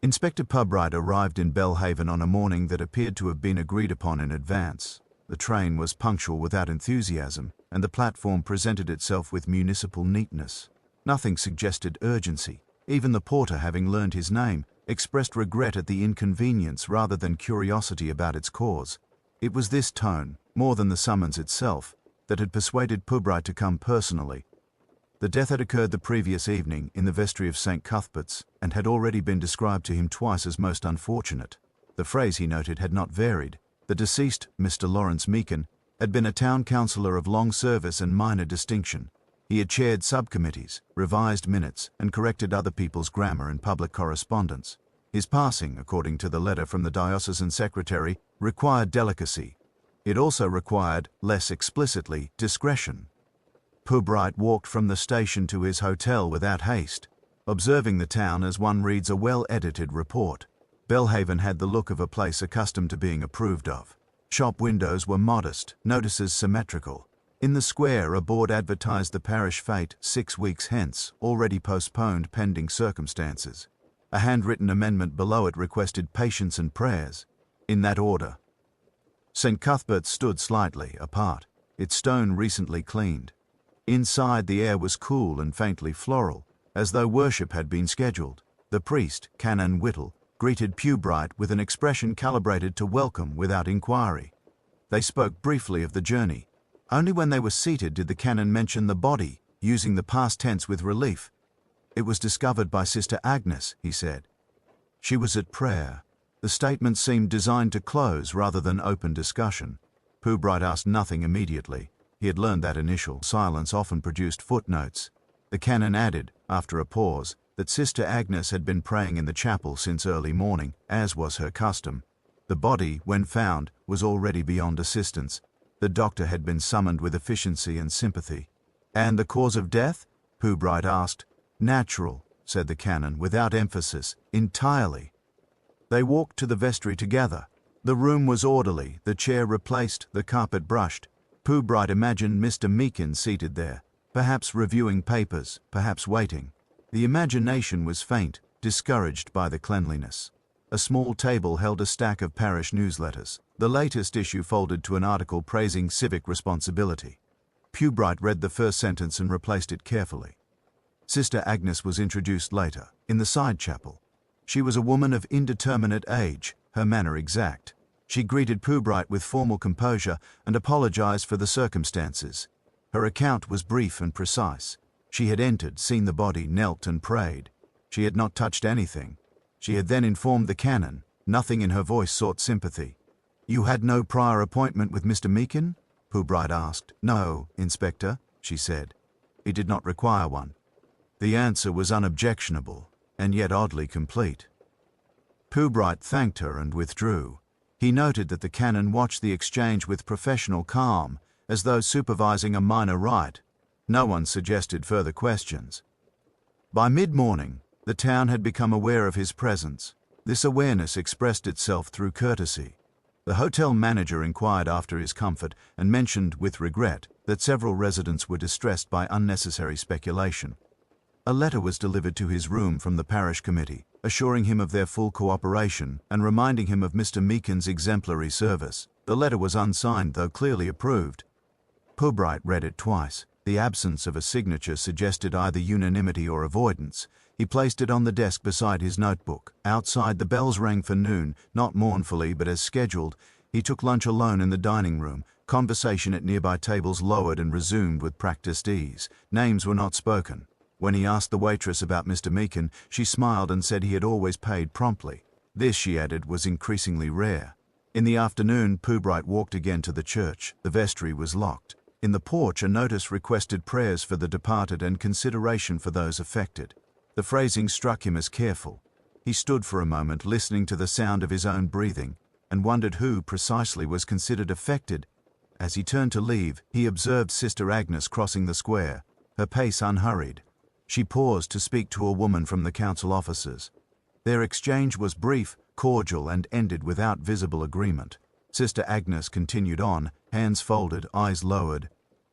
Inspector Purbright arrived in Belhaven on a morning that appeared to have been agreed upon in advance. The train was punctual without enthusiasm, and the platform presented itself with municipal neatness. Nothing suggested urgency. Even the porter, having learned his name, expressed regret at the inconvenience rather than curiosity about its cause. It was this tone, more than the summons itself, that had persuaded Purbright to come personally. The death had occurred the previous evening in the vestry of St. Cuthbert's and had already been described to him twice as most unfortunate. The phrase, he noted, had not varied. The deceased, Mr. Lawrence Meakin, had been a town councillor of long service and minor distinction. He had chaired subcommittees, revised minutes, and corrected other people's grammar in public correspondence. His passing, according to the letter from the diocesan secretary, required delicacy. It also required, less explicitly, discretion. Purbright walked from the station to his hotel without haste, observing the town as one reads a well-edited report. Belhaven had the look of a place accustomed to being approved of. Shop windows were modest, notices symmetrical. In the square, a board advertised the parish fete 6 weeks hence, already postponed pending circumstances. A handwritten amendment below it requested patience and prayers, in that order. St. Cuthbert's stood slightly apart, its stone recently cleaned. Inside, the air was cool and faintly floral, as though worship had been scheduled. The priest, Canon Whittle, greeted Purbright with an expression calibrated to welcome without inquiry. They spoke briefly of the journey. Only when they were seated did the canon mention the body, using the past tense with relief. It was discovered by Sister Agnes, he said. She was at prayer. The statement seemed designed to close rather than open discussion. Purbright asked nothing immediately. He had learned that initial silence often produced footnotes. The canon added, after a pause, that Sister Agnes had been praying in the chapel since early morning, as was her custom. The body, when found, was already beyond assistance. The doctor had been summoned with efficiency and sympathy. And the cause of death? Purbright asked. Natural, said the canon, without emphasis, entirely. They walked to the vestry together. The room was orderly, the chair replaced, the carpet brushed. Purbright imagined Mr. Meakin seated there, perhaps reviewing papers, perhaps waiting. The imagination was faint, discouraged by the cleanliness. A small table held a stack of parish newsletters, the latest issue folded to an article praising civic responsibility. Purbright read the first sentence and replaced it carefully. Sister Agnes was introduced later, in the side chapel. She was a woman of indeterminate age, her manner exact. She greeted Purbright with formal composure and apologized for the circumstances. Her account was brief and precise. She had entered, seen the body, knelt and prayed. She had not touched anything. She had then informed the canon. Nothing in her voice sought sympathy. You had no prior appointment with Mr. Meakin? Purbright asked. No, Inspector, she said. He did not require one. The answer was unobjectionable, and yet oddly complete. Purbright thanked her and withdrew. He noted that the canon watched the exchange with professional calm, as though supervising a minor rite. No one suggested further questions. By mid-morning, the town had become aware of his presence. This awareness expressed itself through courtesy. The hotel manager inquired after his comfort and mentioned with regret that several residents were distressed by unnecessary speculation. A letter was delivered to his room from the parish committee, assuring him of their full cooperation and reminding him of Mr. Meakin's exemplary service. The letter was unsigned, though clearly approved. Purbright read it twice. The absence of a signature suggested either unanimity or avoidance. He placed it on the desk beside his notebook. Outside, the bells rang for noon, not mournfully but as scheduled. He took lunch alone in the dining room. Conversation at nearby tables lowered and resumed with practiced ease. Names were not spoken. When he asked the waitress about Mr. Meakin, she smiled and said he had always paid promptly. This, she added, was increasingly rare. In the afternoon, Purbright walked again to the church. The vestry was locked. In the porch, a notice requested prayers for the departed and consideration for those affected. The phrasing struck him as careful. He stood for a moment, listening to the sound of his own breathing, and wondered who precisely was considered affected. As he turned to leave, he observed Sister Agnes crossing the square, her pace unhurried. She paused to speak to a woman from the council officers. Their exchange was brief, cordial, and ended without visible agreement. Sister Agnes continued on, hands folded, eyes lowered.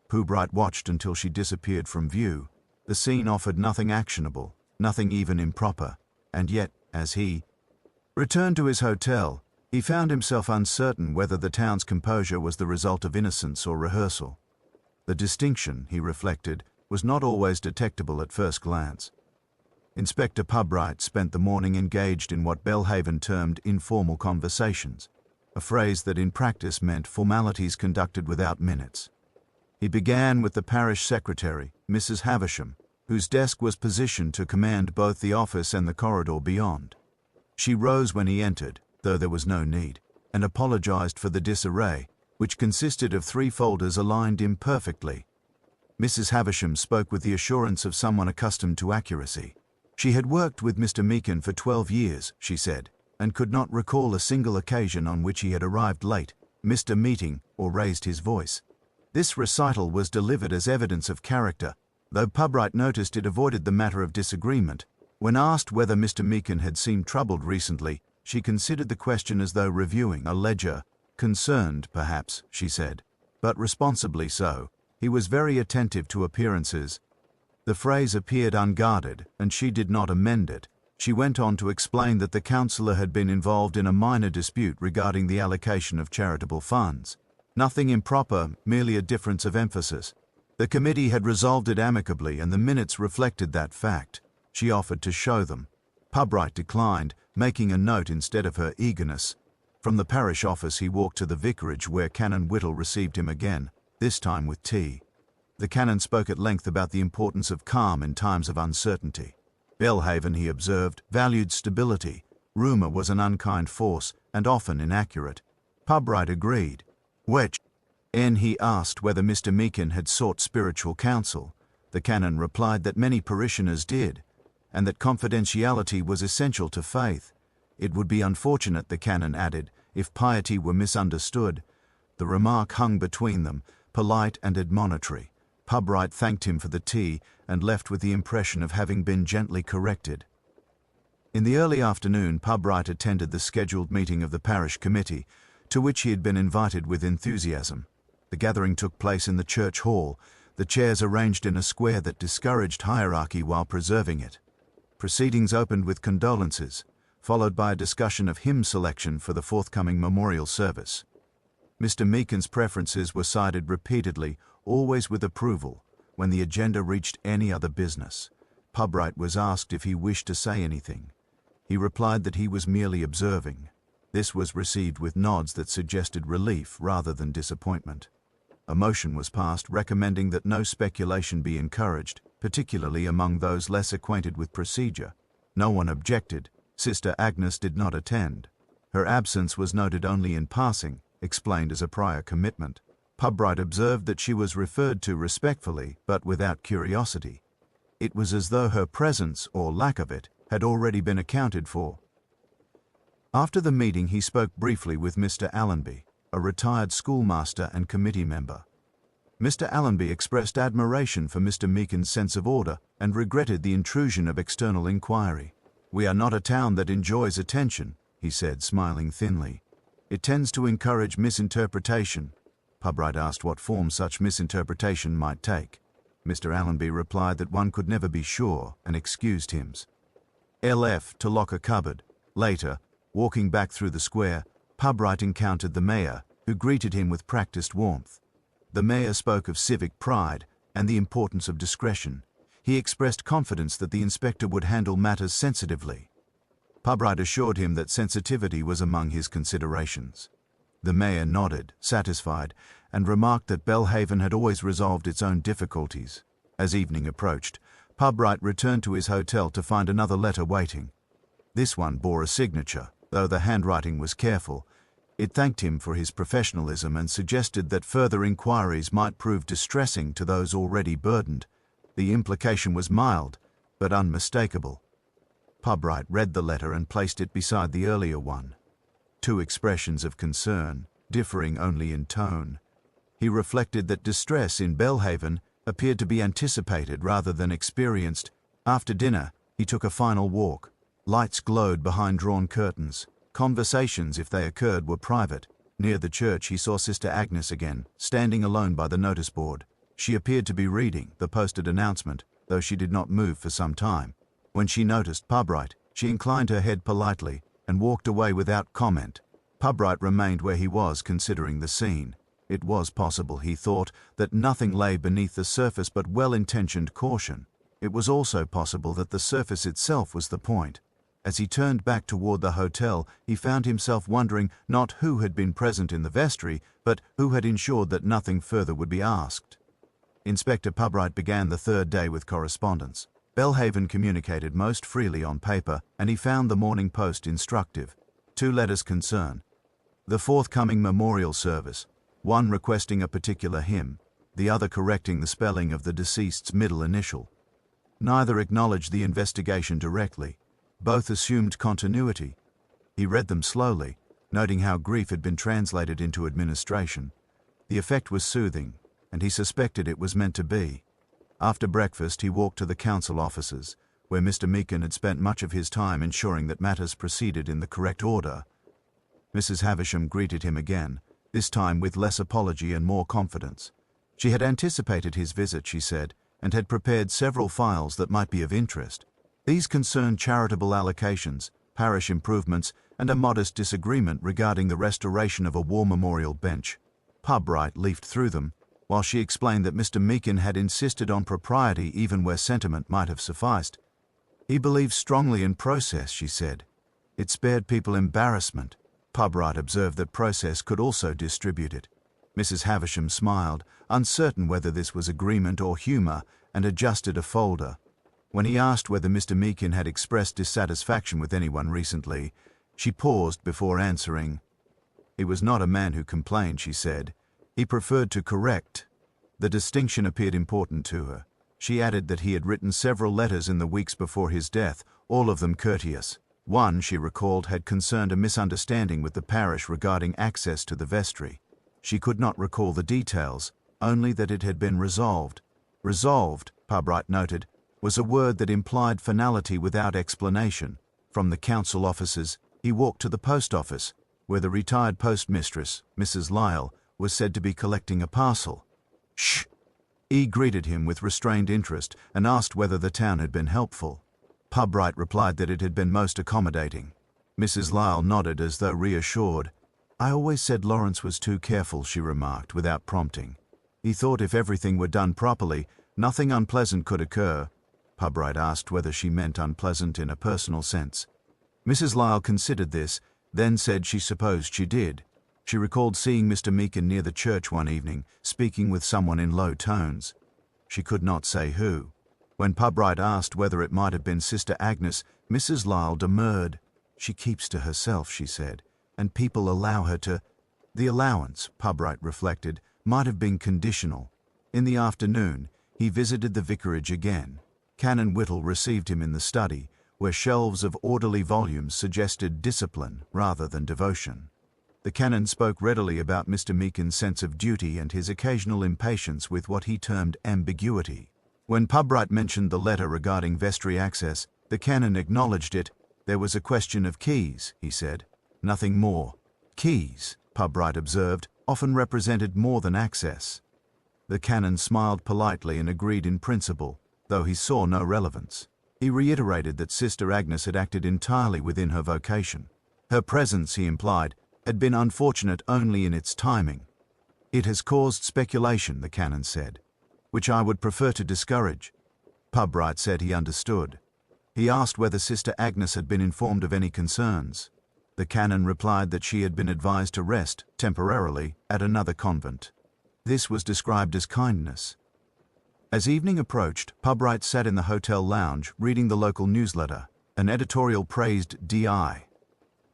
Purbright watched until she disappeared from view. The scene offered nothing actionable, nothing even improper, and yet, as he, Returned to his hotel, he found himself uncertain whether the town's composure was the result of innocence or rehearsal. The distinction, he reflected, was not always detectable at first glance. Inspector Purbright spent the morning engaged in what Belhaven termed informal conversations, a phrase that in practice meant formalities conducted without minutes. He began with the parish secretary, Mrs. Havisham, whose desk was positioned to command both the office and the corridor beyond. She rose when he entered, though there was no need, and apologized for the disarray, which consisted of 3 folders aligned imperfectly. Mrs. Havisham spoke with the assurance of someone accustomed to accuracy. She had worked with Mr. Meakin for 12 years, she said, and could not recall a single occasion on which he had arrived late, missed a meeting, or raised his voice. This recital was delivered as evidence of character, though Purbright noticed it avoided the matter of disagreement. When asked whether Mr. Meakin had seemed troubled recently, she considered the question as though reviewing a ledger. Concerned, perhaps, she said, but responsibly so. He was very attentive to appearances. The phrase appeared unguarded, and she did not amend it. She went on to explain that the councillor had been involved in a minor dispute regarding the allocation of charitable funds. Nothing improper, merely a difference of emphasis. The committee had resolved it amicably, and the minutes reflected that fact. She offered to show them. Purbright declined, making a note instead of her eagerness. From the parish office he walked to the vicarage, where Canon Whittle received him again, this time with tea. The canon spoke at length about the importance of calm in times of uncertainty. Belhaven, he observed, valued stability. Rumour was an unkind force, and often inaccurate. Purbright agreed. He asked whether Mr. Meakin had sought spiritual counsel. The canon replied that many parishioners did, and that confidentiality was essential to faith. It would be unfortunate, the canon added, if piety were misunderstood. The remark hung between them, polite and admonitory. Purbright thanked him for the tea and left with the impression of having been gently corrected. In the early afternoon, Purbright attended the scheduled meeting of the parish committee, to which he had been invited with enthusiasm. The gathering took place in the church hall, the chairs arranged in a square that discouraged hierarchy while preserving it. Proceedings opened with condolences, followed by a discussion of hymn selection for the forthcoming memorial service. Mr. Meakin's preferences were cited repeatedly, always with approval. When the agenda reached any other business, Purbright was asked if he wished to say anything. He replied that he was merely observing. This was received with nods that suggested relief rather than disappointment. A motion was passed recommending that no speculation be encouraged, particularly among those less acquainted with procedure. No one objected. Sister Agnes did not attend. Her absence was noted only in passing, explained as a prior commitment. Purbright observed that she was referred to respectfully, but without curiosity. It was as though her presence, or lack of it, had already been accounted for. After the meeting he spoke briefly with Mr. Allenby, a retired schoolmaster and committee member. Mr. Allenby expressed admiration for Mr. Meakin's sense of order and regretted the intrusion of external inquiry. "We are not a town that enjoys attention," he said, smiling thinly. "It tends to encourage misinterpretation." Purbright asked what form such misinterpretation might take. Mr. Allenby replied that one could never be sure, and excused him. LF to lock a cupboard. Later, walking back through the square, Purbright encountered the mayor, who greeted him with practiced warmth. The mayor spoke of civic pride and the importance of discretion. He expressed confidence that the inspector would handle matters sensitively. Purbright assured him that sensitivity was among his considerations. The mayor nodded, satisfied, and remarked that Belhaven had always resolved its own difficulties. As evening approached, Purbright returned to his hotel to find another letter waiting. This one bore a signature, though the handwriting was careful. It thanked him for his professionalism and suggested that further inquiries might prove distressing to those already burdened. The implication was mild, but unmistakable. Purbright read the letter and placed it beside the earlier one. Two expressions of concern, differing only in tone. He reflected that distress in Belhaven appeared to be anticipated rather than experienced. After dinner, he took a final walk. Lights glowed behind drawn curtains. Conversations, if they occurred, were private. Near the church he saw Sister Agnes again, standing alone by the notice board. She appeared to be reading the posted announcement, though she did not move for some time. When she noticed Purbright, she inclined her head politely, and walked away without comment. Purbright remained where he was, considering the scene. It was possible, he thought, that nothing lay beneath the surface but well-intentioned caution. It was also possible that the surface itself was the point. As he turned back toward the hotel, he found himself wondering not who had been present in the vestry, but who had ensured that nothing further would be asked. Inspector Purbright began the third day with correspondence. Belhaven communicated most freely on paper, and he found the Morning Post instructive. 2 letters concern the forthcoming memorial service, one requesting a particular hymn, the other correcting the spelling of the deceased's middle initial. Neither acknowledged the investigation directly. Both assumed continuity. He read them slowly, noting how grief had been translated into administration. The effect was soothing, and he suspected it was meant to be. After breakfast, he walked to the council offices, where Mr. Meakin had spent much of his time ensuring that matters proceeded in the correct order. Mrs. Havisham greeted him again, this time with less apology and more confidence. She had anticipated his visit, she said, and had prepared several files that might be of interest. These concerned charitable allocations, parish improvements, and a modest disagreement regarding the restoration of a war memorial bench. Purbright leafed through them, while she explained that Mr. Meakin had insisted on propriety even where sentiment might have sufficed. He believed strongly in process, she said. It spared people embarrassment. Purbright observed that process could also distribute it. Mrs. Havisham smiled, uncertain whether this was agreement or humour, and adjusted a folder. When he asked whether Mr. Meakin had expressed dissatisfaction with anyone recently, she paused before answering. He was not a man who complained, she said. He preferred to correct. The distinction appeared important to her. She added that he had written several letters in the weeks before his death, all of them courteous. One, she recalled, had concerned a misunderstanding with the parish regarding access to the vestry. She could not recall the details, only that it had been resolved. Resolved, Purbright noted, was a word that implied finality without explanation. From the council offices, he walked to the post office, where the retired postmistress, Mrs. Lyle, was said to be collecting a parcel. Shh! E. greeted him with restrained interest and asked whether the town had been helpful. Purbright replied that it had been most accommodating. Mrs. Lyle nodded as though reassured. I always said Lawrence was too careful, she remarked without prompting. He thought if everything were done properly, nothing unpleasant could occur. Purbright asked whether she meant unpleasant in a personal sense. Mrs. Lyle considered this, then said she supposed she did. She recalled seeing Mr. Meakin near the church one evening, speaking with someone in low tones. She could not say who. When Purbright asked whether it might have been Sister Agnes, Mrs. Lyle demurred. She keeps to herself, she said, and people allow her to. The allowance, Purbright reflected, might have been conditional. In the afternoon, he visited the vicarage again. Canon Whittle received him in the study, where shelves of orderly volumes suggested discipline rather than devotion. The canon spoke readily about Mr. Meakin's sense of duty and his occasional impatience with what he termed ambiguity. When Purbright mentioned the letter regarding vestry access, the canon acknowledged it. There was a question of keys, he said. Nothing more. Keys, Purbright observed, often represented more than access. The canon smiled politely and agreed in principle, though he saw no relevance. He reiterated that Sister Agnes had acted entirely within her vocation. Her presence, he implied, had been unfortunate only in its timing. It has caused speculation, the canon said, which I would prefer to discourage. Purbright said he understood. He asked whether Sister Agnes had been informed of any concerns. The canon replied that she had been advised to rest, temporarily, at another convent. This was described as kindness. As evening approached, Purbright sat in the hotel lounge reading the local newsletter. An editorial praised D.I.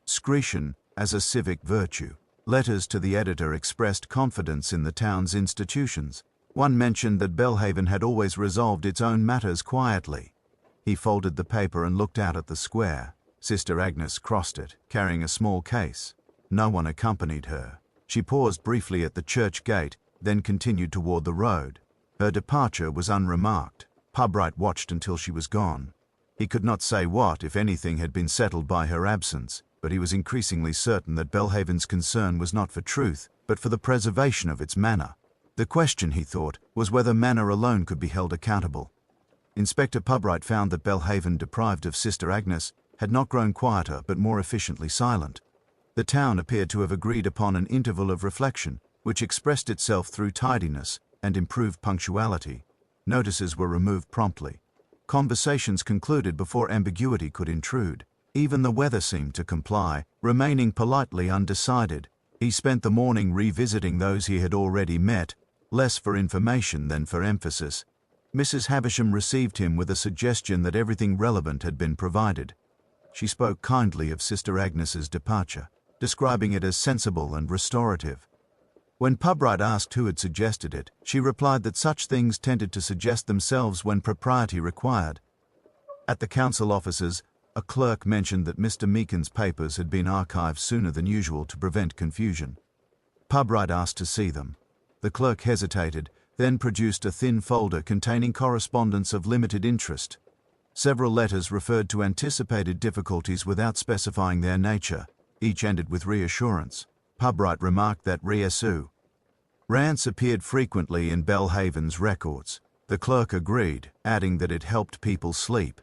Scretion as a civic virtue. Letters to the editor expressed confidence in the town's institutions. One mentioned that Belhaven had always resolved its own matters quietly. He folded the paper and looked out at the square. Sister Agnes crossed it, carrying a small case. No one accompanied her. She paused briefly at the church gate, then continued toward the road. Her departure was unremarked. Purbright watched until she was gone. He could not say what, if anything, had been settled by her absence, but he was increasingly certain that Belhaven's concern was not for truth, but for the preservation of its manor. The question, he thought, was whether manor alone could be held accountable. Inspector Purbright found that Belhaven, deprived of Sister Agnes, had not grown quieter but more efficiently silent. The town appeared to have agreed upon an interval of reflection, which expressed itself through tidiness and improved punctuality. Notices were removed promptly. Conversations concluded before ambiguity could intrude. Even the weather seemed to comply, remaining politely undecided. He spent the morning revisiting those he had already met, less for information than for emphasis. Mrs. Havisham received him with a suggestion that everything relevant had been provided. She spoke kindly of Sister Agnes's departure, describing it as sensible and restorative. When Purbright asked who had suggested it, she replied that such things tended to suggest themselves when propriety required. At the council offices, a clerk mentioned that Mr. Meakin's papers had been archived sooner than usual to prevent confusion. Purbright asked to see them. The clerk hesitated, then produced a thin folder containing correspondence of limited interest. Several letters referred to anticipated difficulties without specifying their nature. Each ended with reassurance. Purbright remarked that rants appeared frequently in Belhaven's records. The clerk agreed, adding that it helped people sleep.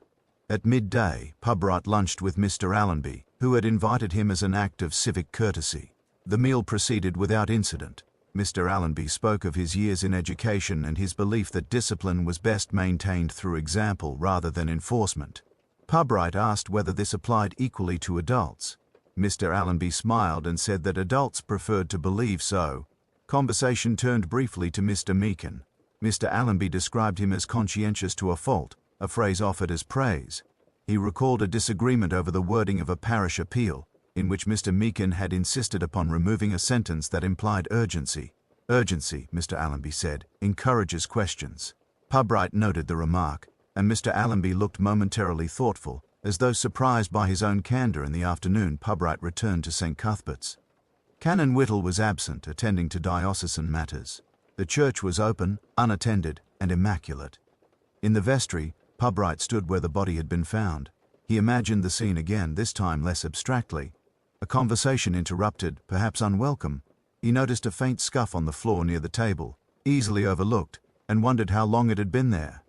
At midday, Purbright lunched with Mr. Allenby, who had invited him as an act of civic courtesy. The meal proceeded without incident. Mr. Allenby spoke of his years in education and his belief that discipline was best maintained through example rather than enforcement. Purbright asked whether this applied equally to adults. Mr. Allenby smiled and said that adults preferred to believe so. Conversation turned briefly to Mr. Meakin. Mr. Allenby described him as conscientious to a fault, a phrase offered as praise. He recalled a disagreement over the wording of a parish appeal, in which Mr. Meakin had insisted upon removing a sentence that implied urgency. Urgency, Mr. Allenby said, encourages questions. Purbright noted the remark, and Mr. Allenby looked momentarily thoughtful, as though surprised by his own candor. In the afternoon, Purbright returned to St. Cuthbert's. Canon Whittle was absent, attending to diocesan matters. The church was open, unattended, and immaculate. In the vestry, Purbright stood where the body had been found. He imagined the scene again, this time less abstractly. A conversation interrupted, perhaps unwelcome. He noticed a faint scuff on the floor near the table, easily overlooked, and wondered how long it had been there.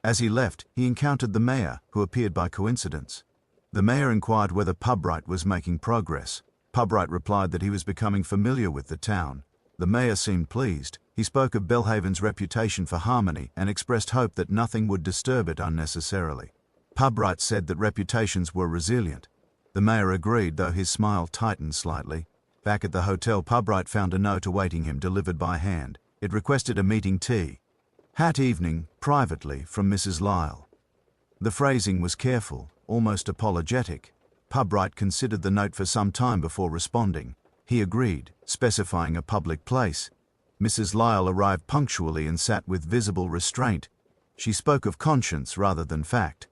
As he left, he encountered the mayor, who appeared by coincidence. The mayor inquired whether Purbright was making progress. Purbright replied that he was becoming familiar with the town. The mayor seemed pleased. He spoke of Belhaven's reputation for harmony and expressed hope that nothing would disturb it unnecessarily. Purbright said that reputations were resilient. The mayor agreed, though his smile tightened slightly. Back at the hotel, Purbright found a note awaiting him, delivered by hand. It requested a meeting tea. "Hat evening, privately, from Mrs. Lyle." The phrasing was careful, almost apologetic. Purbright considered the note for some time before responding. He agreed, specifying a public place. Mrs. Lyle arrived punctually and sat with visible restraint. She spoke of conscience rather than fact.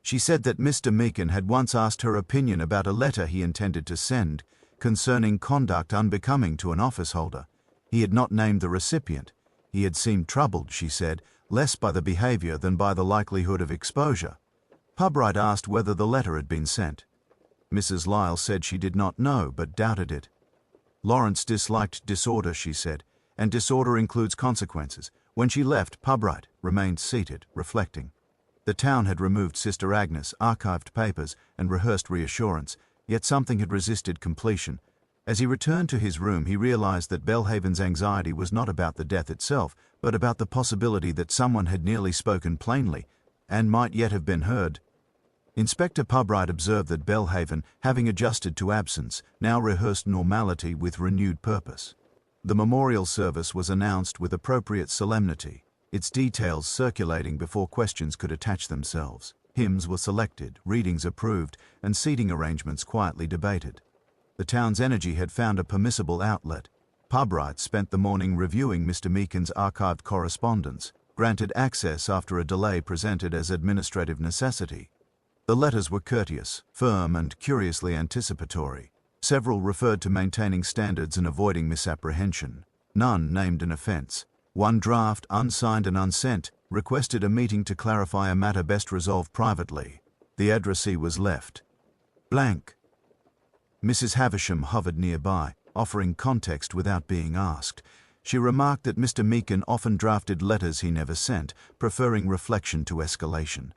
She said that Mr. Meakin had once asked her opinion about a letter he intended to send, concerning conduct unbecoming to an office holder. He had not named the recipient. He had seemed troubled, she said, less by the behavior than by the likelihood of exposure. Purbright asked whether the letter had been sent. Mrs. Lyle said she did not know, but doubted it. Lawrence disliked disorder, she said, and disorder includes consequences. When she left, Purbright remained seated, reflecting. The town had removed Sister Agnes, archived papers, and rehearsed reassurance, yet something had resisted completion. As he returned to his room, he realized that Belhaven's anxiety was not about the death itself, but about the possibility that someone had nearly spoken plainly, and might yet have been heard. Inspector Purbright observed that Belhaven, having adjusted to absence, now rehearsed normality with renewed purpose. The memorial service was announced with appropriate solemnity, its details circulating before questions could attach themselves. Hymns were selected, readings approved, and seating arrangements quietly debated. The town's energy had found a permissible outlet. Purbright spent the morning reviewing Mr. Meakin's archived correspondence, granted access after a delay presented as administrative necessity. The letters were courteous, firm, and curiously anticipatory. Several referred to maintaining standards and avoiding misapprehension. None named an offense. One draft, unsigned and unsent, requested a meeting to clarify a matter best resolved privately. The addressee was left blank. Mrs. Havisham hovered nearby, offering context without being asked. She remarked that Mr. Meakin often drafted letters he never sent, preferring reflection to escalation.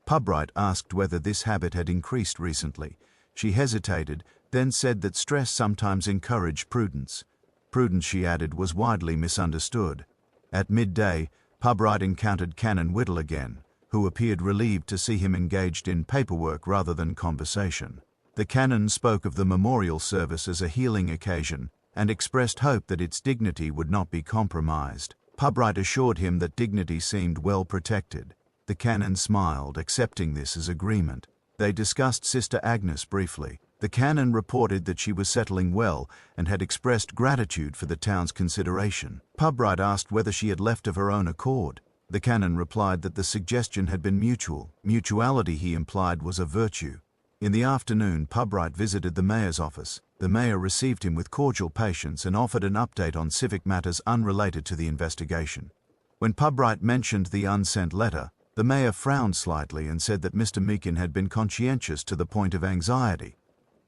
Purbright asked whether this habit had increased recently. She hesitated, then said that stress sometimes encouraged prudence. Prudence, she added, was widely misunderstood. At midday, Purbright encountered Canon Whittle again, who appeared relieved to see him engaged in paperwork rather than conversation. The canon spoke of the memorial service as a healing occasion and expressed hope that its dignity would not be compromised. Purbright assured him that dignity seemed well protected. The canon smiled, accepting this as agreement. They discussed Sister Agnes briefly. The canon reported that she was settling well and had expressed gratitude for the town's consideration. Purbright asked whether she had left of her own accord. The canon replied that the suggestion had been mutual. Mutuality, he implied, was a virtue. In the afternoon, Purbright visited the mayor's office. The mayor received him with cordial patience and offered an update on civic matters unrelated to the investigation. When Purbright mentioned the unsent letter, the mayor frowned slightly and said that Mr. Meakin had been conscientious to the point of anxiety.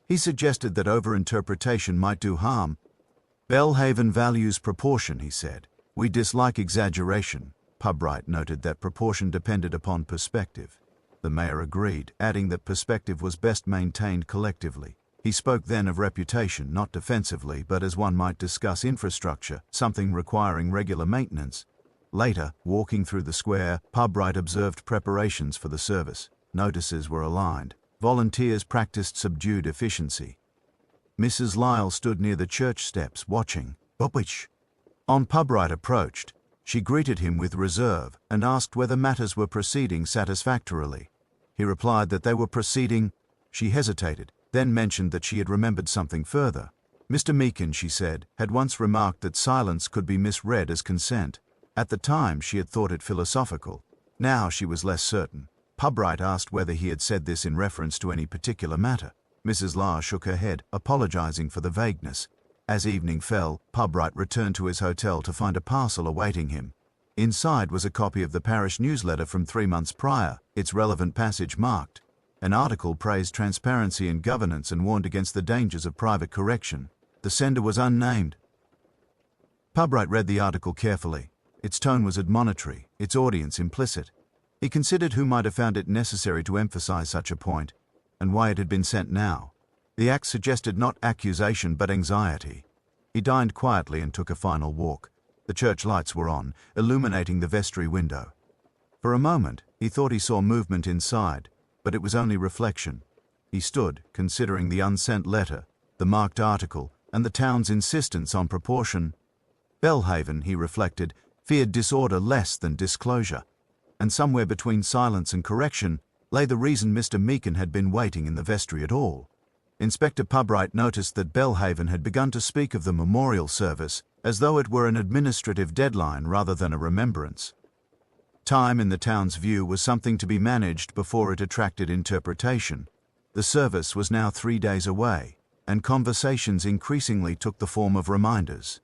He suggested that overinterpretation might do harm. Belhaven values proportion, he said. We dislike exaggeration. Purbright noted that proportion depended upon perspective. The mayor agreed, adding that perspective was best maintained collectively. He spoke then of reputation, not defensively, but as one might discuss infrastructure, something requiring regular maintenance. Later, walking through the square, Purbright observed preparations for the service. Notices were aligned. Volunteers practiced subdued efficiency. Mrs. Lyle stood near the church steps, watching. "Which?" On Purbright approached, she greeted him with reserve and asked whether matters were proceeding satisfactorily. He replied that they were proceeding. She hesitated, then mentioned that she had remembered something further. Mr. Meakin, she said, had once remarked that silence could be misread as consent. At the time, she had thought it philosophical. Now she was less certain. Purbright asked whether he had said this in reference to any particular matter. Mrs. Lyle shook her head, apologizing for the vagueness. As evening fell, Purbright returned to his hotel to find a parcel awaiting him. Inside was a copy of the parish newsletter from 3 months prior, its relevant passage marked. An article praised transparency and governance and warned against the dangers of private correction. The sender was unnamed. Purbright read the article carefully. Its tone was admonitory, its audience implicit. He considered who might have found it necessary to emphasize such a point, and why it had been sent now. The act suggested not accusation but anxiety. He dined quietly and took a final walk. The church lights were on, illuminating the vestry window. For a moment, he thought he saw movement inside, but it was only reflection. He stood, considering the unsent letter, the marked article, and the town's insistence on proportion. Belhaven, he reflected, feared disorder less than disclosure. And somewhere between silence and correction lay the reason Mr. Meakin had been waiting in the vestry at all. Inspector Purbright noticed that Belhaven had begun to speak of the memorial service as though it were an administrative deadline rather than a remembrance. Time, in the town's view, was something to be managed before it attracted interpretation. The service was now 3 days away, and conversations increasingly took the form of reminders.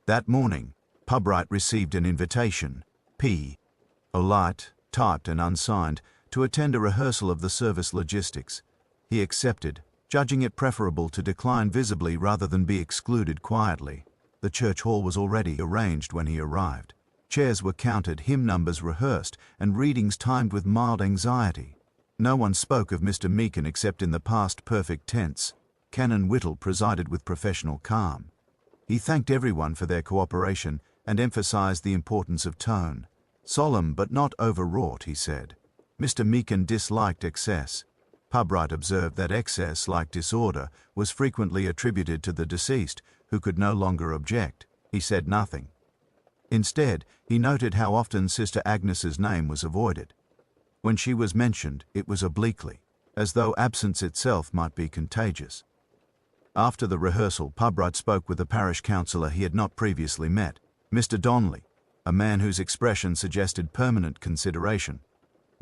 That morning, Purbright received an invitation, P.O.Light, typed and unsigned, to attend a rehearsal of the service logistics. He accepted, judging it preferable to decline visibly rather than be excluded quietly. The church hall was already arranged when he arrived. Chairs were counted, hymn numbers rehearsed, and readings timed with mild anxiety. No one spoke of Mr. Meakin except in the past perfect tense. Canon Whittle presided with professional calm. He thanked everyone for their cooperation and emphasized the importance of tone. Solemn but not overwrought, he said. Mr. Meakin disliked excess. Purbright observed that excess, like disorder, was frequently attributed to the deceased, who could no longer object. He said nothing. Instead, he noted how often Sister Agnes's name was avoided. When she was mentioned, it was obliquely, as though absence itself might be contagious. After the rehearsal, Purbright spoke with a parish councillor he had not previously met, Mr. Donnelly, a man whose expression suggested permanent consideration.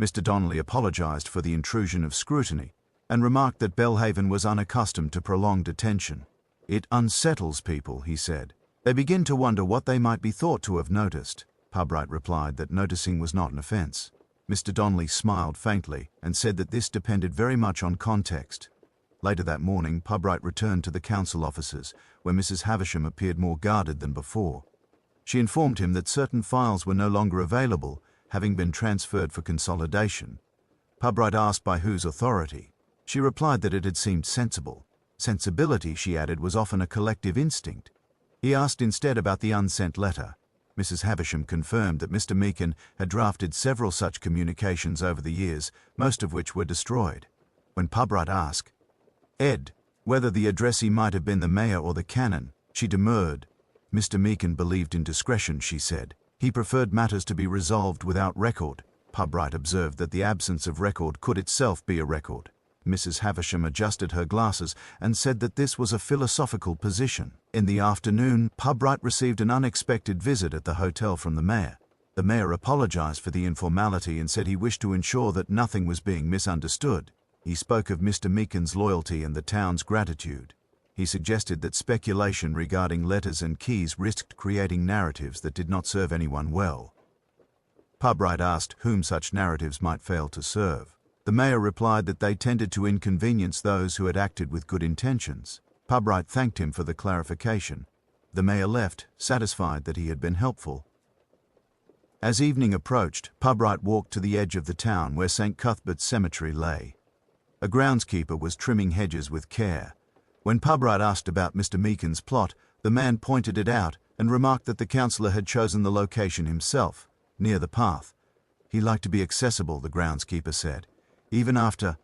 Mr. Donnelly apologized for the intrusion of scrutiny and remarked that Belhaven was unaccustomed to prolonged attention. "It unsettles people," he said. "They begin to wonder what they might be thought to have noticed." Purbright replied that noticing was not an offence. Mr. Donnelly smiled faintly and said that this depended very much on context. Later that morning, Purbright returned to the council offices, where Mrs. Havisham appeared more guarded than before. She informed him that certain files were no longer available, having been transferred for consolidation. Purbright asked by whose authority. She replied that it had seemed sensible. Sensibility, she added, was often a collective instinct. He asked instead about the unsent letter. Mrs. Havisham confirmed that Mr. Meakin had drafted several such communications over the years, most of which were destroyed. When Purbright asked Ed whether the addressee might have been the mayor or the canon, she demurred. Mr. Meakin believed in discretion, she said. He preferred matters to be resolved without record. Purbright observed that the absence of record could itself be a record. Mrs. Havisham adjusted her glasses and said that this was a philosophical position. In the afternoon, Purbright received an unexpected visit at the hotel from the mayor. The mayor apologized for the informality and said he wished to ensure that nothing was being misunderstood. He spoke of Mr. Meakin's loyalty and the town's gratitude. He suggested that speculation regarding letters and keys risked creating narratives that did not serve anyone well. Purbright asked whom such narratives might fail to serve. The mayor replied that they tended to inconvenience those who had acted with good intentions. Purbright thanked him for the clarification. The mayor left, satisfied that he had been helpful. As evening approached, Purbright walked to the edge of the town where St. Cuthbert's Cemetery lay. A groundskeeper was trimming hedges with care. When Purbright asked about Mr. Meakin's plot, the man pointed it out and remarked that the councillor had chosen the location himself, near the path. He liked to be accessible, the groundskeeper said. Even after...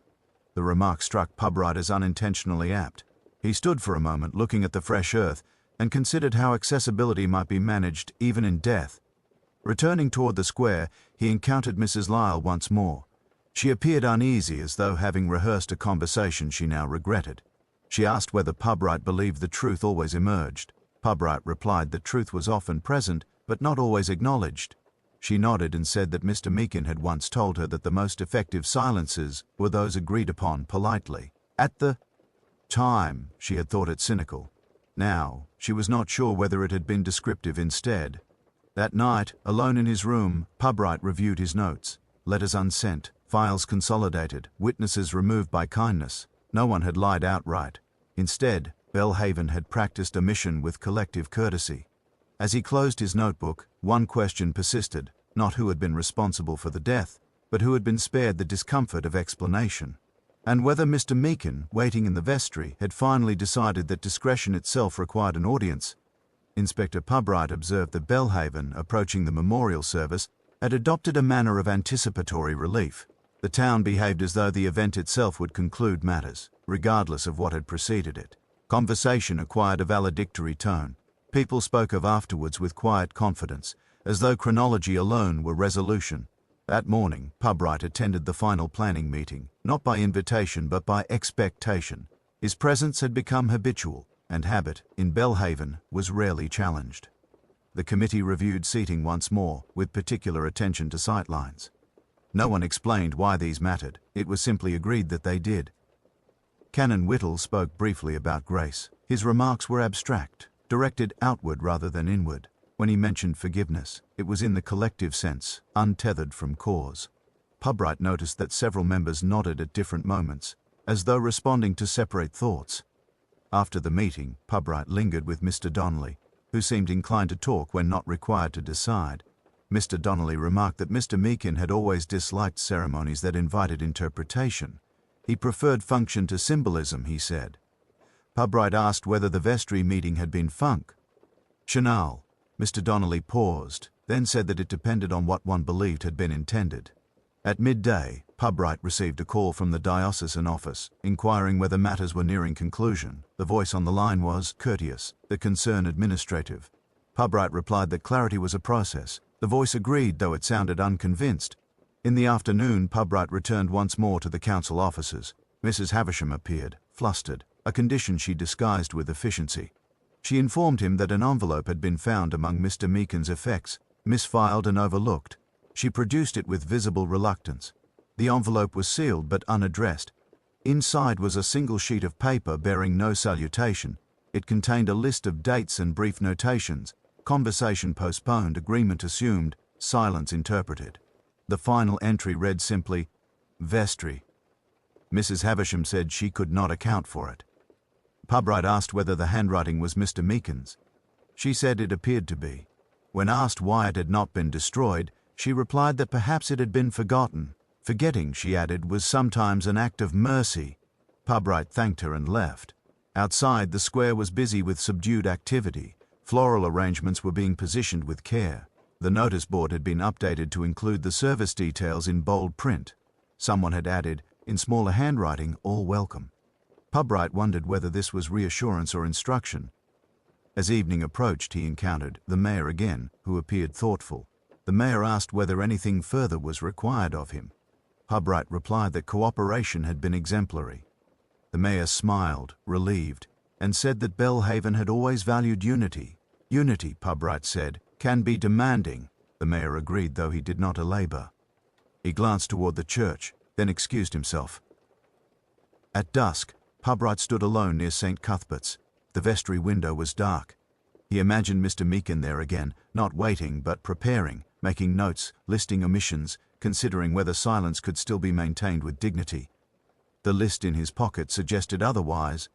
The remark struck Purbright as unintentionally apt. He stood for a moment looking at the fresh earth and considered how accessibility might be managed even in death. Returning toward the square, he encountered Mrs. Lyle once more. She appeared uneasy, as though having rehearsed a conversation she now regretted. She asked whether Purbright believed the truth always emerged. Purbright replied that truth was often present, but not always acknowledged. She nodded and said that Mr. Meakin had once told her that the most effective silences were those agreed upon politely. At the time, she had thought it cynical. Now, she was not sure whether it had been descriptive instead. That night, alone in his room, Purbright reviewed his notes. Letters unsent, files consolidated, witnesses removed by kindness. No one had lied outright. Instead, Belhaven had practiced omission with collective courtesy. As he closed his notebook, one question persisted, not who had been responsible for the death, but who had been spared the discomfort of explanation. And whether Mr. Meakin, waiting in the vestry, had finally decided that discretion itself required an audience. Inspector Purbright observed that Belhaven, approaching the memorial service, had adopted a manner of anticipatory relief. The town behaved as though the event itself would conclude matters, regardless of what had preceded it. Conversation acquired a valedictory tone. People spoke of afterwards with quiet confidence, as though chronology alone were resolution. That morning, Purbright attended the final planning meeting, not by invitation but by expectation. His presence had become habitual, and habit, in Belhaven, was rarely challenged. The committee reviewed seating once more, with particular attention to sightlines. No one explained why these mattered. It was simply agreed that they did. Canon Whittle spoke briefly about grace. His remarks were abstract, directed outward rather than inward. When he mentioned forgiveness, it was in the collective sense, untethered from cause. Purbright noticed that several members nodded at different moments, as though responding to separate thoughts. After the meeting, Purbright lingered with Mr. Donnelly, who seemed inclined to talk when not required to decide. Mr. Donnelly remarked that Mr. Meakin had always disliked ceremonies that invited interpretation. He preferred function to symbolism, he said. Purbright asked whether the vestry meeting had been funk. Chanel. Mr. Donnelly paused, then said that it depended on what one believed had been intended. At midday, Purbright received a call from the diocesan office, inquiring whether matters were nearing conclusion. The voice on the line was courteous, the concern administrative. Purbright replied that clarity was a process. The voice agreed, though it sounded unconvinced. In the afternoon, Purbright returned once more to the council offices. Mrs. Havisham appeared, flustered, a condition she disguised with efficiency. She informed him that an envelope had been found among Mr. Meakin's effects, misfiled and overlooked. She produced it with visible reluctance. The envelope was sealed but unaddressed. Inside was a single sheet of paper bearing no salutation. It contained a list of dates and brief notations. Conversation postponed, agreement assumed, silence interpreted. The final entry read simply, vestry. Mrs. Havisham said she could not account for it. Purbright asked whether the handwriting was Mr. Meakin's. She said it appeared to be. When asked why it had not been destroyed, she replied that perhaps it had been forgotten. Forgetting, she added, was sometimes an act of mercy. Purbright thanked her and left. Outside, the square was busy with subdued activity. Floral arrangements were being positioned with care. The notice board had been updated to include the service details in bold print. Someone had added, in smaller handwriting, "All welcome." Purbright wondered whether this was reassurance or instruction. As evening approached, he encountered the mayor again, who appeared thoughtful. The mayor asked whether anything further was required of him. Purbright replied that cooperation had been exemplary. The mayor smiled, relieved, and said that Belhaven had always valued unity. "Unity," Purbright said, "can be demanding." The mayor agreed, though he did not elabor. He glanced toward the church, then excused himself. At dusk, Purbright stood alone near St. Cuthbert's. The vestry window was dark. He imagined Mr. Meakin there again, not waiting but preparing, making notes, listing omissions, considering whether silence could still be maintained with dignity. The list in his pocket suggested otherwise.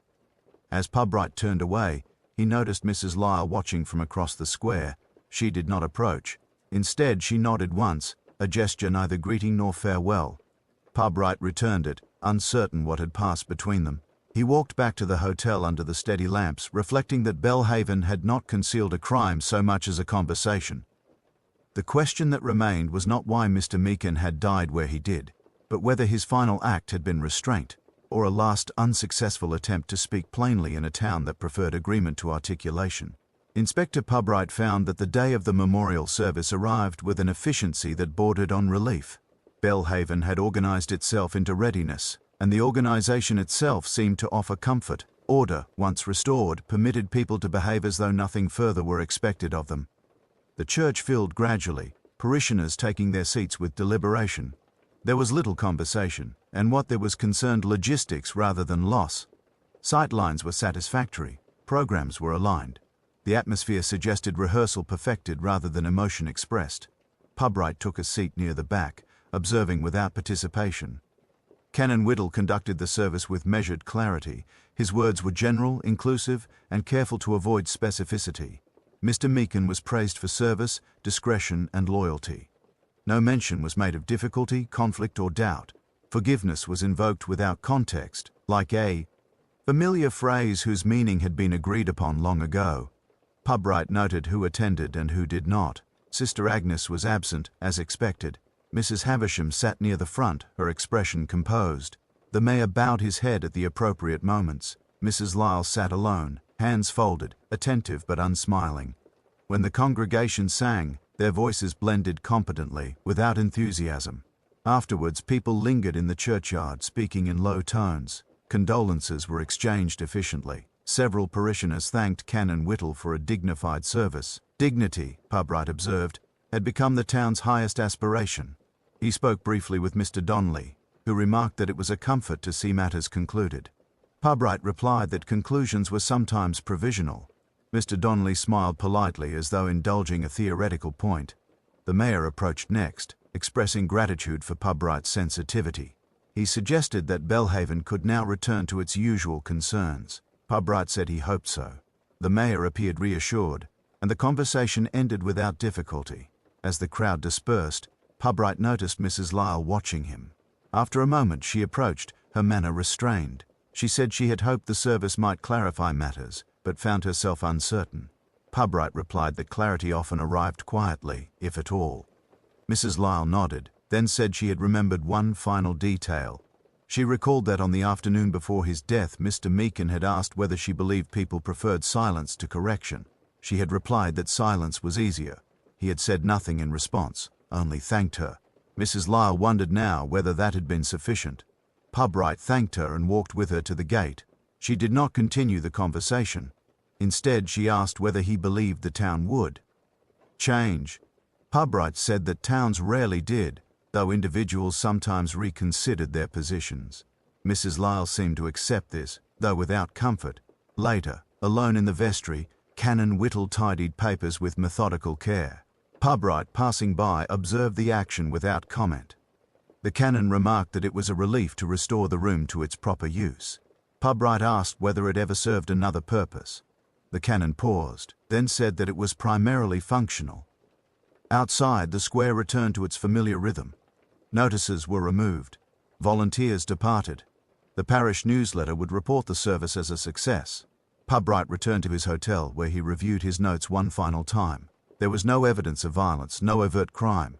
As Purbright turned away, he noticed Mrs. Lyle watching from across the square. She did not approach. Instead, she nodded once, a gesture neither greeting nor farewell. Purbright returned it, uncertain what had passed between them. He walked back to the hotel under the steady lamps, reflecting that Belhaven had not concealed a crime so much as a conversation. The question that remained was not why Mr. Meakin had died where he did, but whether his final act had been restraint, or a last unsuccessful attempt to speak plainly in a town that preferred agreement to articulation. Inspector Purbright found that the day of the memorial service arrived with an efficiency that bordered on relief. Belhaven had organized itself into readiness, and the organization itself seemed to offer comfort. Order, once restored, permitted people to behave as though nothing further were expected of them. The church filled gradually, parishioners taking their seats with deliberation. There was little conversation, and what there was concerned logistics rather than loss. Sightlines were satisfactory, programs were aligned. The atmosphere suggested rehearsal perfected rather than emotion expressed. Purbright took a seat near the back, observing without participation. Canon Whittle conducted the service with measured clarity. His words were general, inclusive, and careful to avoid specificity. Mr. Meakin was praised for service, discretion, and loyalty. No mention was made of difficulty, conflict, or doubt. Forgiveness was invoked without context, like a familiar phrase whose meaning had been agreed upon long ago. Purbright noted who attended and who did not. Sister Agnes was absent, as expected. Mrs. Havisham sat near the front, her expression composed. The mayor bowed his head at the appropriate moments. Mrs. Lyle sat alone, hands folded, attentive but unsmiling. When the congregation sang, their voices blended competently, without enthusiasm. Afterwards, people lingered in the churchyard, speaking in low tones. Condolences were exchanged efficiently. Several parishioners thanked Canon Whittle for a dignified service. Dignity, Purbright observed, had become the town's highest aspiration. He spoke briefly with Mr. Donnelly, who remarked that it was a comfort to see matters concluded. Purbright replied that conclusions were sometimes provisional. Mr. Donnelly smiled politely as though indulging a theoretical point. The mayor approached next, expressing gratitude for Purbright's sensitivity. He suggested that Belhaven could now return to its usual concerns. Purbright said he hoped so. The mayor appeared reassured, and the conversation ended without difficulty. As the crowd dispersed, Purbright noticed Mrs. Lyle watching him. After a moment she approached, her manner restrained. She said she had hoped the service might clarify matters, but found herself uncertain. Purbright replied that clarity often arrived quietly, if at all. Mrs. Lyle nodded, then said she had remembered one final detail. She recalled that on the afternoon before his death, Mr. Meakin had asked whether she believed people preferred silence to correction. She had replied that silence was easier. He had said nothing in response, only thanked her. Mrs. Lyle wondered now whether that had been sufficient. Purbright thanked her and walked with her to the gate. She did not continue the conversation. Instead, she asked whether he believed the town would change. Purbright said that towns rarely did, though individuals sometimes reconsidered their positions. Mrs. Lyle seemed to accept this, though without comfort. Later, alone in the vestry, Canon Whittle tidied papers with methodical care. Purbright, passing by, observed the action without comment. The canon remarked that it was a relief to restore the room to its proper use. Purbright asked whether it ever served another purpose. The canon paused, then said that it was primarily functional. Outside, the square returned to its familiar rhythm. Notices were removed. Volunteers departed. The parish newsletter would report the service as a success. Purbright returned to his hotel, where he reviewed his notes one final time. There was no evidence of violence, no overt crime.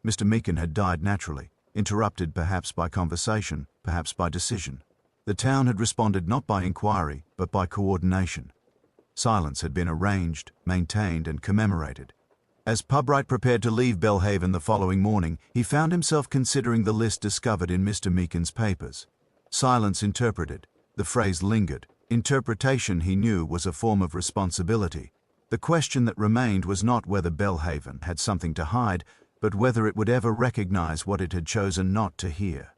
Mr. Meakin had died naturally, interrupted perhaps by conversation, perhaps by decision. The town had responded not by inquiry, but by coordination. Silence had been arranged, maintained, and commemorated. As Purbright prepared to leave Belhaven the following morning, he found himself considering the list discovered in Mr. Meakin's papers. Silence interpreted. The phrase lingered. Interpretation, he knew, was a form of responsibility. The question that remained was not whether Belhaven had something to hide, but whether it would ever recognize what it had chosen not to hear.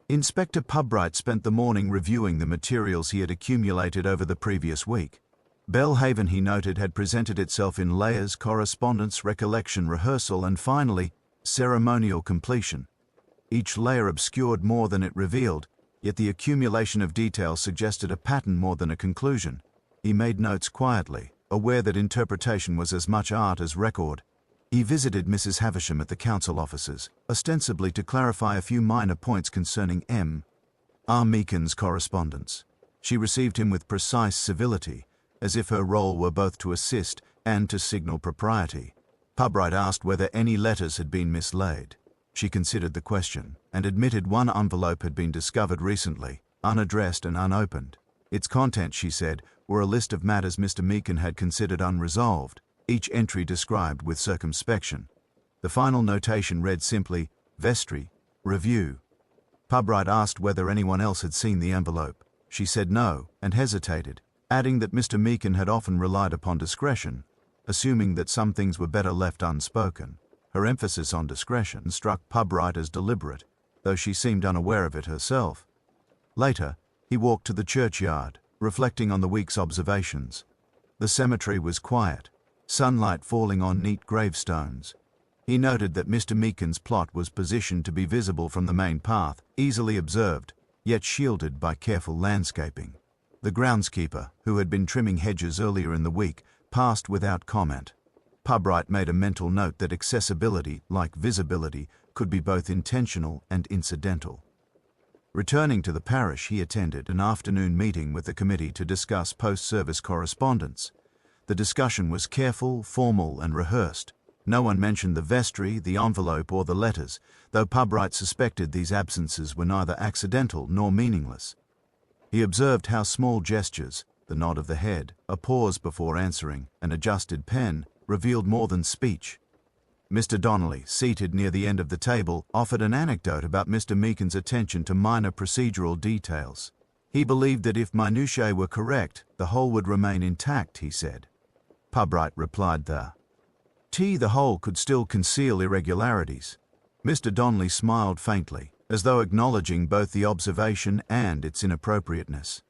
Inspector Purbright spent the morning reviewing the materials he had accumulated over the previous week. Belhaven, he noted, had presented itself in layers: correspondence, recollection, rehearsal, and finally, ceremonial completion. Each layer obscured more than it revealed, yet the accumulation of details suggested a pattern more than a conclusion. He made notes quietly, aware that interpretation was as much art as record. He visited Mrs. Havisham at the council offices, ostensibly to clarify a few minor points concerning M.R. Meakin's correspondence. She received him with precise civility, as if her role were both to assist and to signal propriety. Purbright asked whether any letters had been mislaid. She considered the question, and admitted one envelope had been discovered recently, unaddressed and unopened. Its contents, she said, were a list of matters Mr. Meakin had considered unresolved, each entry described with circumspection. The final notation read simply, "Vestry, Review." Purbright asked whether anyone else had seen the envelope. She said no, and hesitated, adding that Mr. Meakin had often relied upon discretion, assuming that some things were better left unspoken. Her emphasis on discretion struck Purbright as deliberate, though she seemed unaware of it herself. Later, he walked to the churchyard, reflecting on the week's observations. The cemetery was quiet, sunlight falling on neat gravestones. He noted that Mr. Meakin's plot was positioned to be visible from the main path, easily observed, yet shielded by careful landscaping. The groundskeeper, who had been trimming hedges earlier in the week, passed without comment. Purbright made a mental note that accessibility, like visibility, could be both intentional and incidental. Returning to the parish, he attended an afternoon meeting with the committee to discuss post-service correspondence. The discussion was careful, formal, and rehearsed. No one mentioned the vestry, the envelope, or the letters, though Purbright suspected these absences were neither accidental nor meaningless. He observed how small gestures, the nod of the head, a pause before answering, an adjusted pen, revealed more than speech. Mr. Donnelly, seated near the end of the table, offered an anecdote about Mr. Meakin's attention to minor procedural details. He believed that if minutiae were correct, the whole would remain intact, he said. Purbright replied the whole could still conceal irregularities. Mr. Donnelly smiled faintly, as though acknowledging both the observation and its inappropriateness.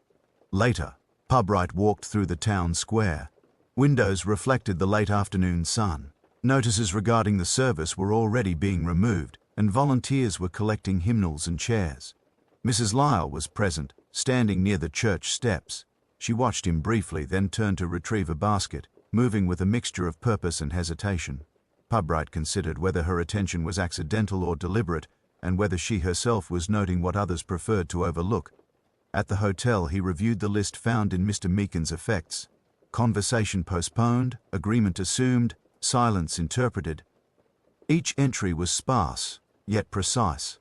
Later, Purbright walked through the town square. Windows reflected the late afternoon sun. Notices regarding the service were already being removed, and volunteers were collecting hymnals and chairs. Mrs. Lyle was present, standing near the church steps. She watched him briefly, then turned to retrieve a basket, moving with a mixture of purpose and hesitation. Purbright considered whether her attention was accidental or deliberate, and whether she herself was noting what others preferred to overlook. At the hotel, he reviewed the list found in Mr. Meakin's effects. Conversation postponed, agreement assumed, silence interpreted. Each entry was sparse, yet precise.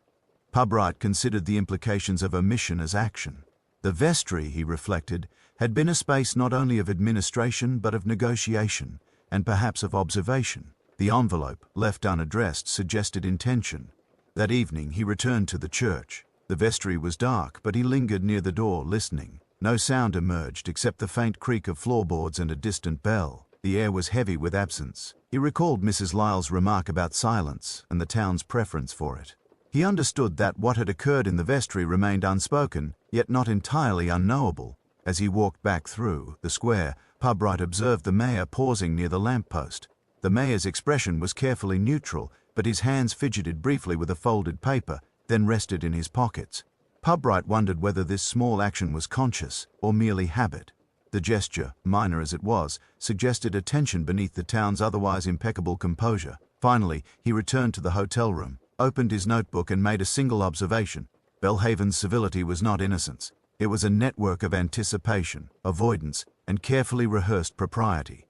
Purbright considered the implications of omission as action. The vestry, he reflected, had been a space not only of administration but of negotiation, and perhaps of observation. The envelope, left unaddressed, suggested intention. That evening he returned to the church. The vestry was dark, but he lingered near the door, listening. No sound emerged except the faint creak of floorboards and a distant bell. The air was heavy with absence. He recalled Mrs. Lyle's remark about silence and the town's preference for it. He understood that what had occurred in the vestry remained unspoken, yet not entirely unknowable. As he walked back through the square, Purbright observed the mayor pausing near the lamp-post. The mayor's expression was carefully neutral, but his hands fidgeted briefly with a folded paper, then rested in his pockets. Purbright wondered whether this small action was conscious or merely habit. The gesture, minor as it was, suggested a tension beneath the town's otherwise impeccable composure. Finally, he returned to the hotel room. opened his notebook and made a single observation. Belhaven's civility was not innocence. It was a network of anticipation, avoidance, and carefully rehearsed propriety.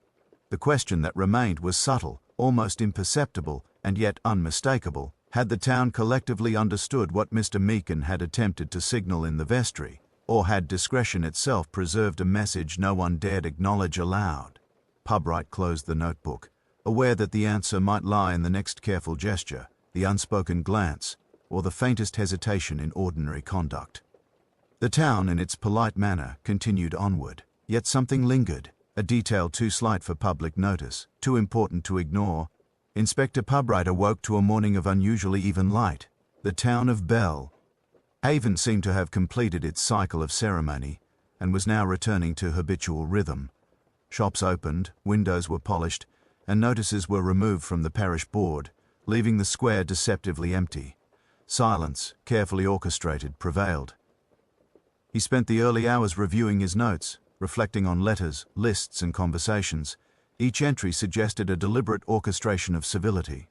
The question that remained was subtle, almost imperceptible, and yet unmistakable. Had the town collectively understood what Mr. Meakin had attempted to signal in the vestry, or had discretion itself preserved a message no one dared acknowledge aloud? Purbright closed the notebook, aware that the answer might lie in the next careful gesture, the unspoken glance, or the faintest hesitation in ordinary conduct. The town, in its polite manner, continued onward, yet something lingered, a detail too slight for public notice, too important to ignore. Inspector Purbright awoke to a morning of unusually even light. The town of Belhaven seemed to have completed its cycle of ceremony, and was now returning to habitual rhythm. Shops opened, windows were polished, and notices were removed from the parish board, leaving the square deceptively empty. Silence, carefully orchestrated, prevailed. He spent the early hours reviewing his notes, reflecting on letters, lists, and conversations. Each entry suggested a deliberate orchestration of civility.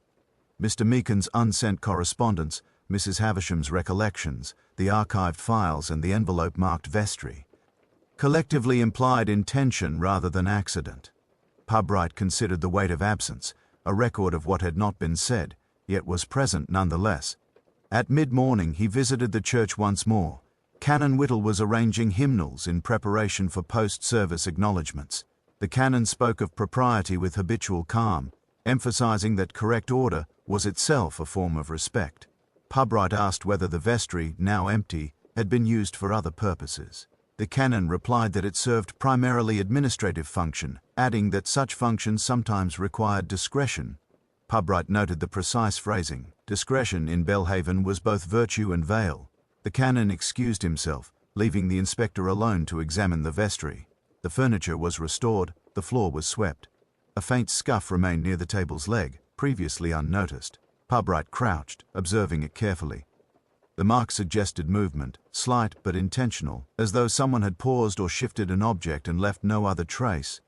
Mr. Meakin's unsent correspondence, Mrs. Havisham's recollections, the archived files, and the envelope marked vestry collectively implied intention rather than accident. Purbright considered the weight of absence, a record of what had not been said, yet was present nonetheless. At mid-morning he visited the church once more. Canon Whittle was arranging hymnals in preparation for post-service acknowledgements. The canon spoke of propriety with habitual calm, emphasizing that correct order was itself a form of respect. Purbright asked whether the vestry, now empty, had been used for other purposes. The canon replied that it served primarily administrative function, adding that such functions sometimes required discretion. Purbright noted the precise phrasing. Discretion in Belhaven was both virtue and veil. The canon excused himself, leaving the inspector alone to examine the vestry. The furniture was restored, the floor was swept. A faint scuff remained near the table's leg, previously unnoticed. Purbright crouched, observing it carefully. The mark suggested movement, slight but intentional, as though someone had paused or shifted an object and left no other trace.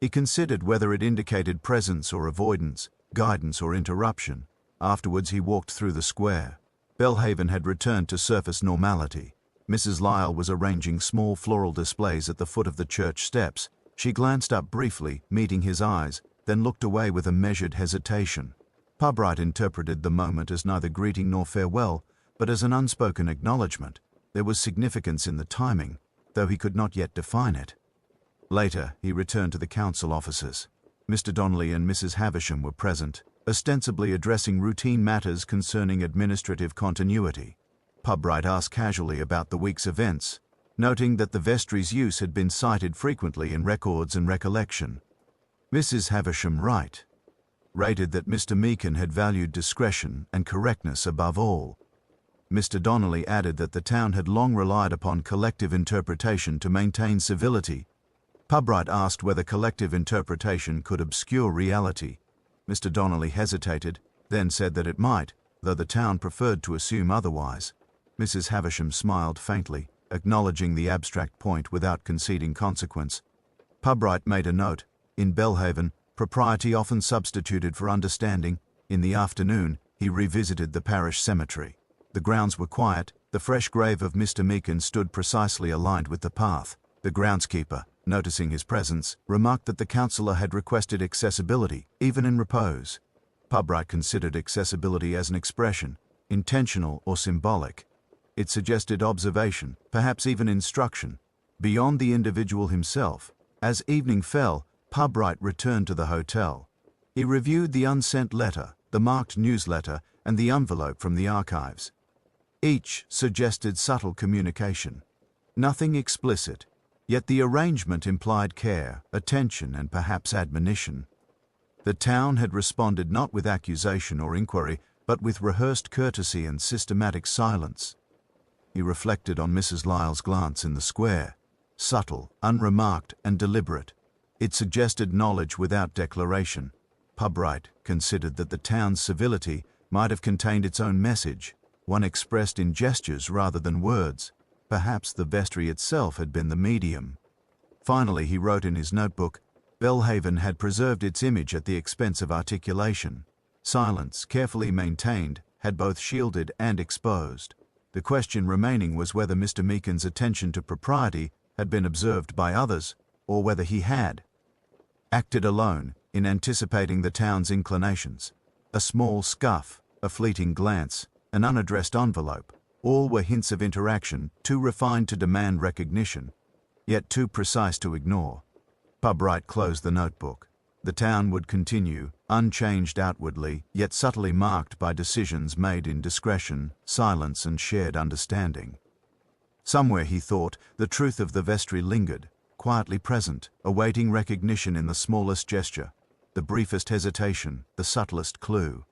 He considered whether it indicated presence or avoidance, guidance or interruption. Afterwards he walked through the square. Belhaven had returned to surface normality. Mrs. Lyle was arranging small floral displays at the foot of the church steps. She glanced up briefly, meeting his eyes, then looked away with a measured hesitation. Purbright interpreted the moment as neither greeting nor farewell, but as an unspoken acknowledgement. There was significance in the timing, though he could not yet define it. Later, he returned to the council offices. Mr. Donnelly and Mrs. Havisham were present, ostensibly addressing routine matters concerning administrative continuity. Purbright asked casually about the week's events, noting that the vestry's use had been cited frequently in records and recollection. Mrs. Havisham rated that Mr. Meakin had valued discretion and correctness above all. Mr. Donnelly added that the town had long relied upon collective interpretation to maintain civility. Purbright asked whether collective interpretation could obscure reality. Mr. Donnelly hesitated, then said that it might, though the town preferred to assume otherwise. Mrs. Havisham smiled faintly, acknowledging the abstract point without conceding consequence. Purbright made a note. In Belhaven, propriety often substituted for understanding. In the afternoon, he revisited the parish cemetery. The grounds were quiet. The fresh grave of Mr. Meakin stood precisely aligned with the path. The groundskeeper, noticing his presence, remarked that the councillor had requested accessibility, even in repose. Purbright considered accessibility as an expression, intentional or symbolic. It suggested observation, perhaps even instruction, beyond the individual himself. As evening fell, Purbright returned to the hotel. He reviewed the unsent letter, the marked newsletter, and the envelope from the archives. Each suggested subtle communication. Nothing explicit, yet the arrangement implied care, attention, and perhaps admonition. The town had responded not with accusation or inquiry, but with rehearsed courtesy and systematic silence. He reflected on Mrs. Lyle's glance in the square, subtle, unremarked, and deliberate. It suggested knowledge without declaration. Purbright considered that the town's civility might have contained its own message, one expressed in gestures rather than words. Perhaps the vestry itself had been the medium. Finally, he wrote in his notebook, Belhaven had preserved its image at the expense of articulation. Silence, carefully maintained, had both shielded and exposed. The question remaining was whether Mr. Meakin's attention to propriety had been observed by others, or whether he had acted alone in anticipating the town's inclinations. A small scuff, a fleeting glance, an unaddressed envelope, all were hints of interaction too refined to demand recognition, yet too precise to ignore. Purbright closed the notebook. The town would continue, unchanged outwardly, yet subtly marked by decisions made in discretion, silence, and shared understanding. Somewhere, he thought, the truth of the vestry lingered, quietly present, awaiting recognition in the smallest gesture, the briefest hesitation, the subtlest clue.